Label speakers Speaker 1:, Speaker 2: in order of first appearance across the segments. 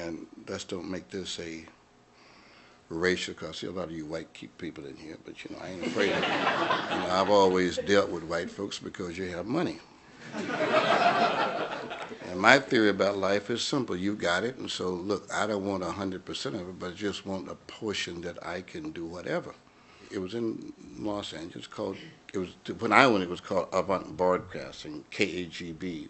Speaker 1: and let's don't make this a racial, because I see a lot of you white people in here, but I ain't afraid of it. I've always dealt with white folks because you have money. And my theory about life is simple. You got it, and so look, I don't want 100% of it, but I just want a portion that I can do whatever. It was in Los Angeles called, when I went, it was called Avant Broadcasting, KAGB.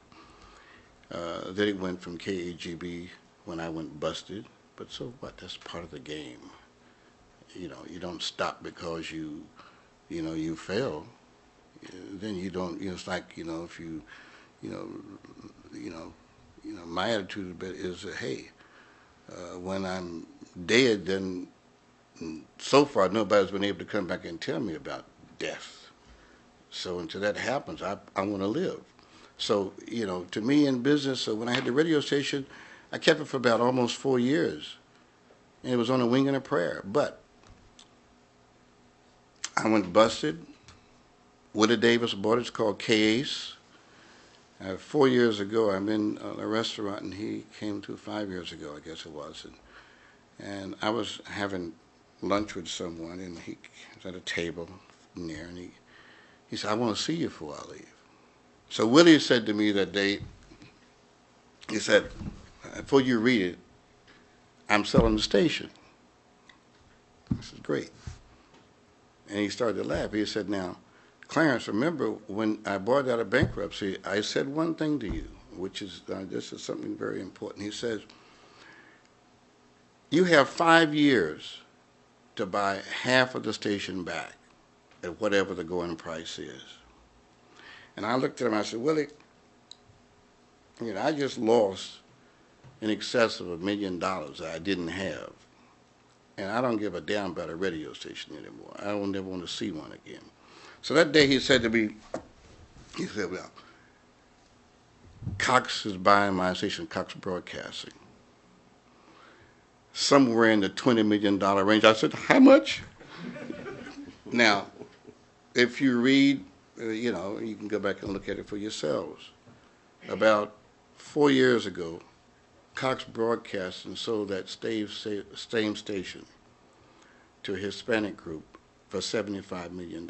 Speaker 1: Then it went from KAGB when I went busted, but so what? That's part of the game. You don't stop because you fail. Then you don't. It's like if my attitude is that, hey, when I'm dead, then so far nobody's been able to come back and tell me about death. So until that happens, I want to live. So to me in business, so when I had the radio station, I kept it for about almost 4 years, and it was on a wing and a prayer. But I went busted. Willie Davis bought it. It's called K-Ace. 4 years ago, I'm in a restaurant, and he came to 5 years ago, I guess it was, and I was having lunch with someone, and he was at a table near, and he said, "I want to see you before I leave." So Willie said to me that day, he said, "Before you read it, I'm selling the station." I said, "Great." And he started to laugh. He said, "Now, Clarence, remember when I bought out of bankruptcy, I said one thing to you, which is, this is something very important." He says, "You have 5 years to buy half of the station back at whatever the going price is." And I looked at him, I said, "Willie, I just lost in excess of $1 million that I didn't have. And I don't give a damn about a radio station anymore. I don't ever want to see one again." So that day he said to me, he said, "Well, Cox is buying my station, Cox Broadcasting, somewhere in the $20 million range." I said, "How much?" Now, if you read, you can go back and look at it for yourselves. About 4 years ago, Cox Broadcasting sold that same station to a Hispanic group for $75 million.